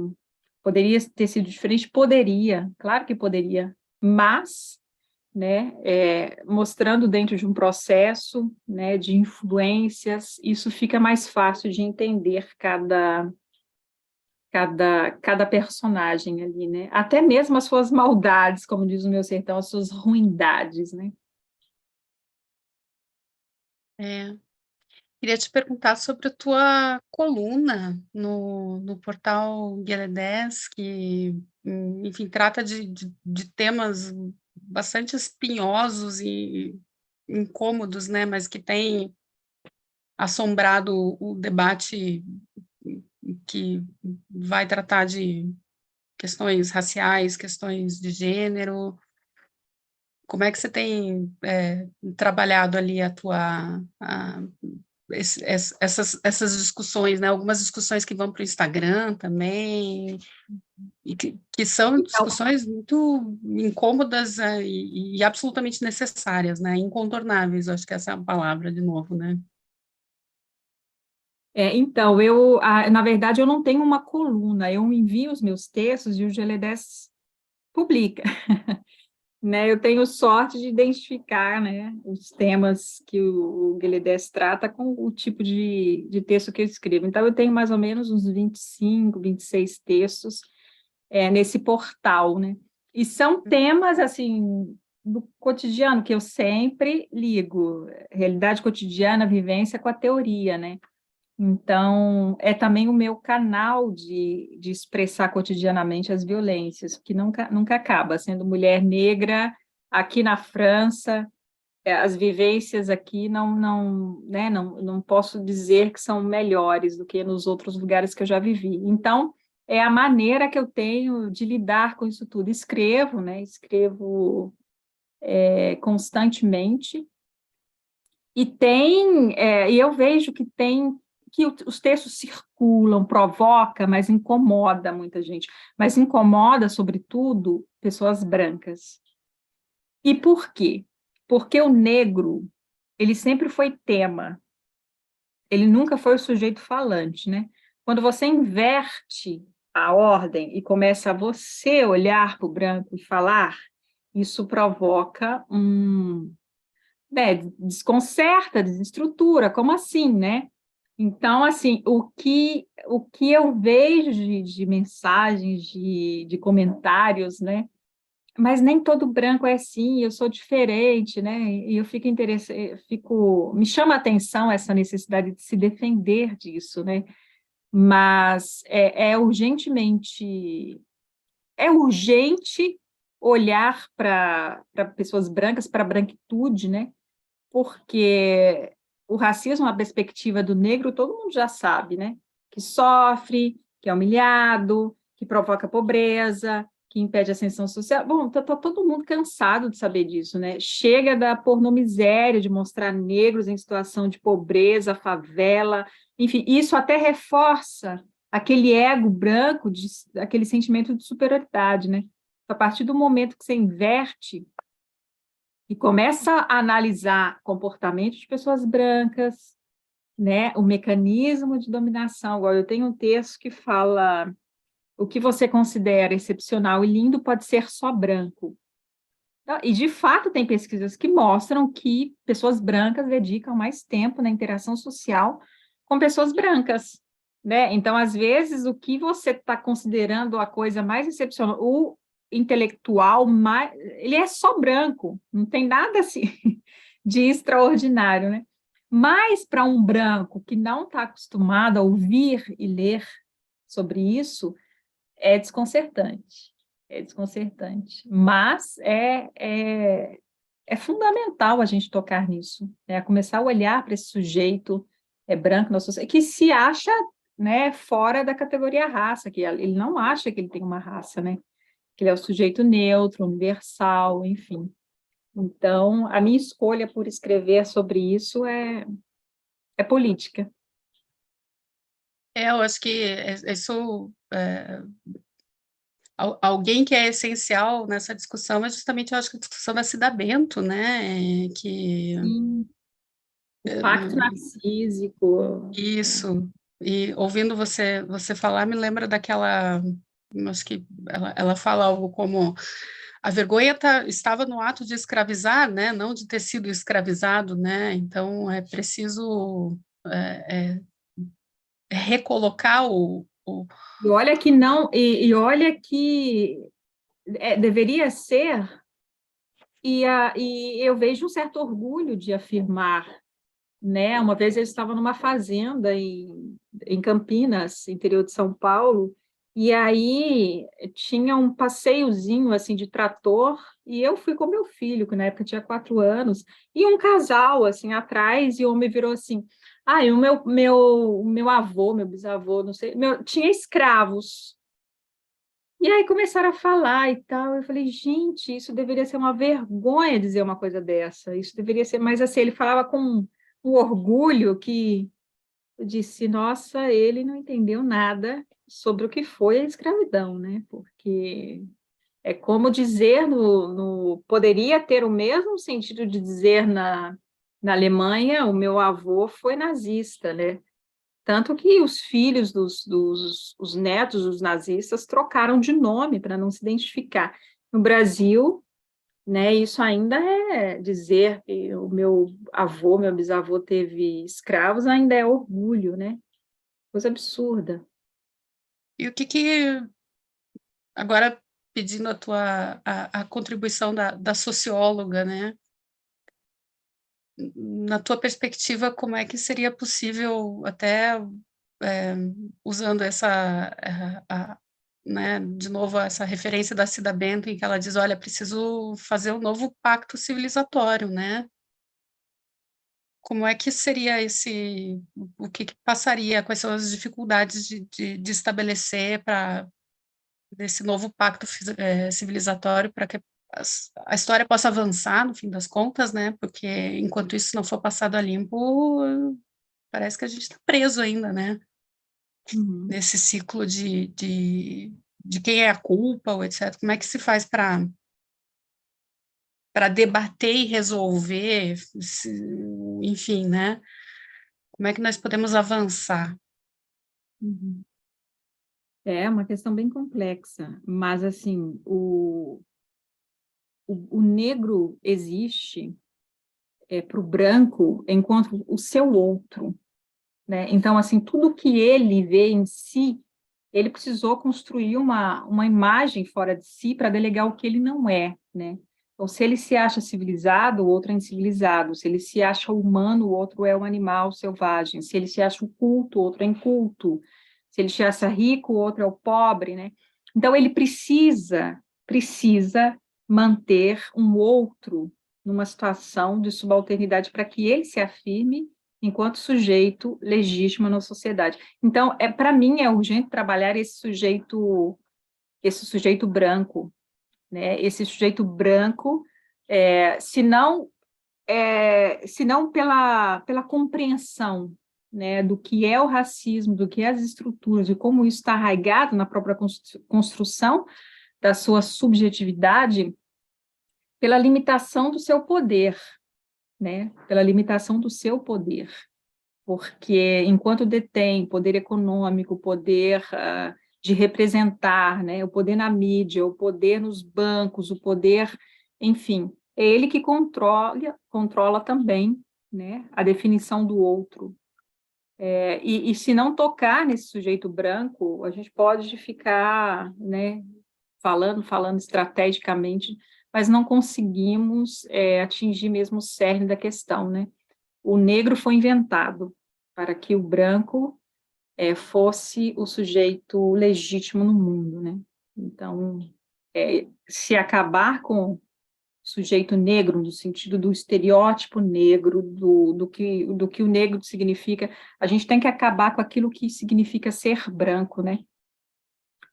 poderia ter sido diferente, poderia, claro que poderia, mas, né, mostrando dentro de um processo, né, de influências, isso fica mais fácil de entender cada personagem ali, né? Até mesmo as suas maldades, como diz o meu sertão, as suas ruindades, né? É. Queria te perguntar sobre a tua coluna no portal Guia 10, que, enfim, trata de temas bastante espinhosos e incômodos, né, mas que tem assombrado o debate que vai tratar de questões raciais, questões de gênero. como é que você tem trabalhado ali essas discussões, né? Algumas discussões que vão para o Instagram também, e que são Então, discussões muito incômodas e absolutamente necessárias, né? Incontornáveis, acho que essa é a palavra de novo, né? então, na verdade, eu não tenho uma coluna, eu envio os meus textos e o GLDS publica, né? Eu tenho sorte de identificar, né, os temas que o GLDS trata com o tipo de texto que eu escrevo. Então, eu tenho mais ou menos uns 25, 26 textos nesse portal, né? E são temas, assim, do cotidiano, que eu sempre ligo, realidade cotidiana, vivência com a teoria, né? Então, é também o meu canal de expressar cotidianamente as violências, que nunca acaba, sendo mulher negra aqui na França, as vivências aqui não posso dizer que são melhores do que nos outros lugares que eu já vivi. Então, é a maneira que eu tenho de lidar com isso tudo. Escrevo, né? Escrevo constantemente, e eu vejo que os textos circulam, provoca, mas incomoda muita gente. Mas incomoda, sobretudo, pessoas brancas. E por quê? Porque o negro, ele sempre foi tema, ele nunca foi o sujeito falante, né? Quando você inverte a ordem e começa a você olhar para o branco e falar, isso provoca desconcerta, desestrutura, como assim, né? Então, assim, o que eu vejo de mensagens, de comentários, né? Mas nem todo branco é assim, eu sou diferente, né? E eu fico interessada, me chama a atenção essa necessidade de se defender disso, né? Mas é urgente olhar para pessoas brancas, para a branquitude, né? Porque o racismo, a perspectiva do negro, todo mundo já sabe, né? Que sofre, que é humilhado, que provoca pobreza, que impede a ascensão social. Bom, tá todo mundo cansado de saber disso, né? Chega da pornomiséria de mostrar negros em situação de pobreza, favela, enfim, isso até reforça aquele ego branco, aquele sentimento de superioridade, né? A partir do momento que você inverte e começa a analisar comportamento de pessoas brancas, né, o mecanismo de dominação. Agora, eu tenho um texto que fala o que você considera excepcional e lindo pode ser só branco. E, de fato, tem pesquisas que mostram que pessoas brancas dedicam mais tempo na interação social com pessoas brancas, né? Então, às vezes, o que você está considerando a coisa mais excepcional, o intelectual, ele é só branco, não tem nada assim de extraordinário, né? Mas, para um branco que não está acostumado a ouvir e ler sobre isso, é desconcertante. É desconcertante. Mas é fundamental a gente tocar nisso, né? Começar a olhar para esse sujeito branco na sociedade, que se acha, né, fora da categoria raça, que ele não acha que ele tem uma raça, né? Que ele é o sujeito neutro, universal, enfim. Então, a minha escolha por escrever sobre isso é política. Eu acho que isso alguém que é essencial nessa discussão é justamente, eu acho que a discussão da Cida Bento, né? Que Sim, o pacto narcísico. isso. E ouvindo você falar, me lembra daquela, acho que ela fala algo como a vergonha estava no ato de escravizar, né? Não de ter sido escravizado, né? Então é preciso recolocar E olha que não, e olha que deveria ser, e eu vejo um certo orgulho de afirmar, né? Uma vez eu estava numa fazenda em Campinas, interior de São Paulo, e aí tinha um passeiozinho assim de trator, e eu fui com meu filho, que na época tinha 4 anos, e um casal assim atrás, e o homem virou assim: ah, e o meu avô, meu bisavô, não sei, tinha escravos. E aí começaram a falar e tal, eu falei, gente, isso deveria ser uma vergonha dizer uma coisa dessa, isso deveria ser, mas assim, ele falava com um orgulho que eu disse, nossa, ele não entendeu nada sobre o que foi a escravidão, né? Porque é como dizer poderia ter o mesmo sentido de dizer na Alemanha, o meu avô foi nazista, né? Tanto que os filhos os netos dos nazistas trocaram de nome para não se identificar. No Brasil, né, isso ainda é dizer que o meu avô, meu bisavô teve escravos, ainda é orgulho, né? Coisa absurda. E o que agora pedindo a contribuição da socióloga, né? Na tua perspectiva, como é que seria possível, até usando né, de novo, essa referência da Cida Bento, em que ela diz, olha, preciso fazer um novo pacto civilizatório, né? Como é que seria o que passaria, quais são as dificuldades de estabelecer para desse novo pacto civilizatório para que a história possa avançar, no fim das contas, né? Porque enquanto isso não for passado a limpo, parece que a gente está preso ainda, né? Uhum. Nesse ciclo de quem é a culpa, ou etc. Como é que se faz para debater e resolver, enfim, né? Como é que nós podemos avançar? Uhum. É uma questão bem complexa, mas assim, o negro existe para o branco enquanto o seu outro, né? Então, assim, tudo que ele vê em si, ele precisou construir uma imagem fora de si para delegar o que ele não é, né? Então, se ele se acha civilizado, o outro é incivilizado. Se ele se acha humano, o outro é um animal selvagem. Se ele se acha culto, o outro é inculto. Se ele se acha rico, o outro é o pobre, né? Então, ele precisa manter um outro numa situação de subalternidade para que ele se afirme enquanto sujeito legítimo na sociedade. Então, para mim é urgente trabalhar esse sujeito branco, né? Esse sujeito branco, se não pela compreensão, né, do que é o racismo, do que é as estruturas, e como isso está arraigado na própria construção da sua subjetividade, pela limitação do seu poder, né? Pela limitação do seu poder. Porque enquanto detém poder econômico, poder de representar, né, o poder na mídia, o poder nos bancos, o poder, enfim, é ele que controla também, né, a definição do outro. E se não tocar nesse sujeito branco, a gente pode ficar, né, falando estrategicamente, mas não conseguimos atingir mesmo o cerne da questão, né? O negro foi inventado para que o branco fosse o sujeito legítimo no mundo, né? Então, se acabar com o sujeito negro, no sentido do estereótipo negro, do que o negro significa, a gente tem que acabar com aquilo que significa ser branco, né?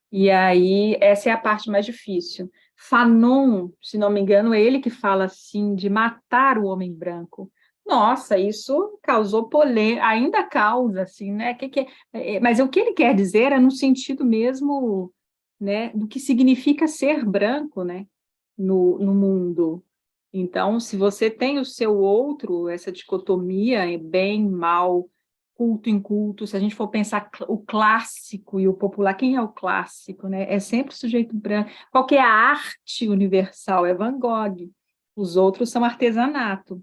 E aí, essa é a parte mais difícil. Fanon, se não me engano, é ele que fala assim de matar o homem branco. Nossa, isso causou polêmica, ainda causa, assim, né? Mas o que ele quer dizer é no sentido mesmo, né, do que significa ser branco, né, no mundo. Então, se você tem o seu outro, essa dicotomia, bem, mal, culto, inculto, se a gente for pensar o clássico e o popular, quem é o clássico, né? É sempre o sujeito branco. Qual que é a arte universal? É Van Gogh. Os outros são artesanato,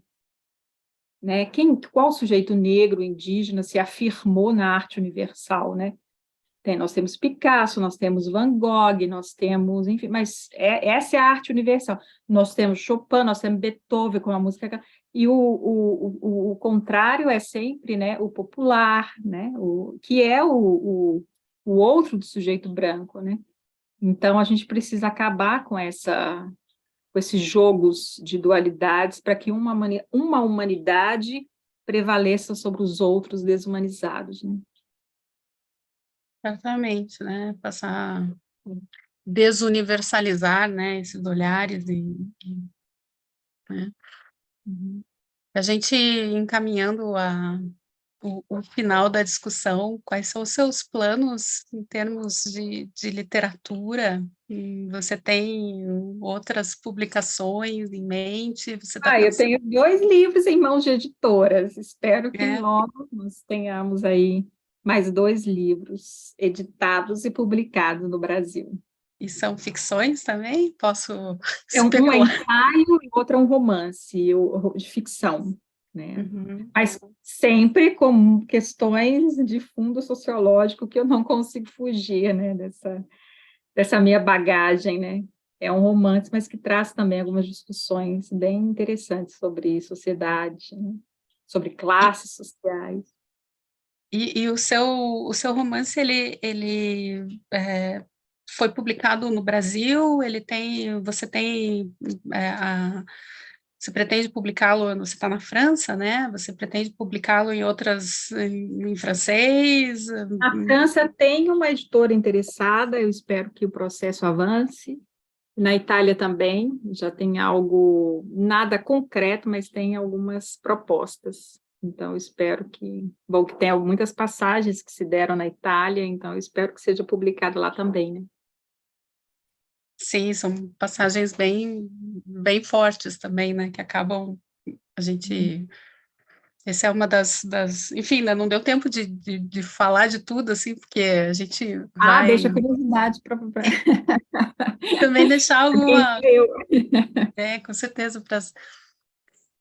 né? Qual sujeito negro, indígena se afirmou na arte universal, né? Nós temos Picasso, nós temos Van Gogh, nós temos, enfim, mas essa é a arte universal. Nós temos Chopin, nós temos Beethoven com a música, e o contrário é sempre, né, o popular, né, que é o outro do sujeito branco, né? Então, a gente precisa acabar com esses jogos de dualidades para que uma humanidade prevaleça sobre os outros desumanizados, né? Certamente, né? Passar desuniversalizar, né, esses olhares né, Uhum. a gente encaminhando o final da discussão, quais são os seus planos em termos de literatura? Você tem outras publicações em mente? Você está Eu pensando? tenho 2 livros em mãos de editoras. Espero que É, logo nós tenhamos aí mais 2 livros editados e publicados no Brasil. e são ficções também? Posso Um é especular? ensaio e o outro é um romance de ficção, né? Uhum. Mas sempre com questões de fundo sociológico que eu não consigo fugir, né? Dessa minha bagagem, né? É um romance, mas que traz também algumas discussões bem interessantes sobre sociedade, né? Sobre E, classes sociais. e o seu romance, ele foi publicado no Brasil? Você pretende publicá-lo, você está na França, né? Você pretende publicá-lo em francês? A França tem uma editora interessada, eu espero que o processo avance. Na Itália também, já tem algo, nada concreto, mas tem algumas propostas. Então, eu espero que tenha muitas passagens que se deram na Itália, então eu espero que seja publicado lá também, né? Sim, são passagens bem fortes também, né? Que acabam, a gente... Essa é uma enfim, né, não deu tempo de falar de tudo, assim, porque a gente Deixa a vai curiosidade para também deixar quem alguma... leu. Com certeza, para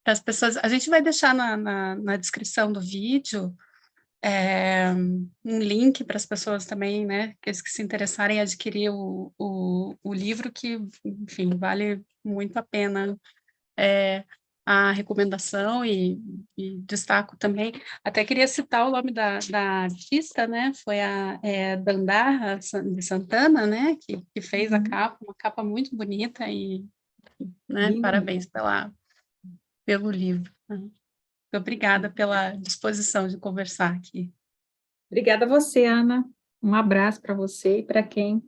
as pessoas... A gente vai deixar na descrição do vídeo um link para as pessoas também, né, aqueles que se interessarem em adquirir o livro, que, enfim, vale muito a pena a recomendação e destaco também. Até queria citar o nome da artista, né, foi a Dandara de Santana, né, que fez a Uhum. capa, uma capa muito bonita né, Linda parabéns mesmo. pelo livro. Né. Muito obrigada pela disposição de conversar aqui. Obrigada a você, Ana. Um abraço para você e para quem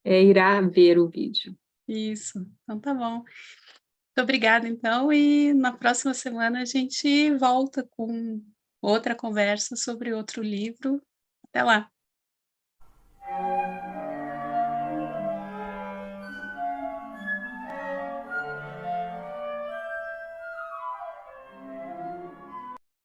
irá ver o vídeo. Isso, então tá bom. Muito obrigada, então, e na próxima semana a gente volta com outra conversa sobre outro livro. Até lá!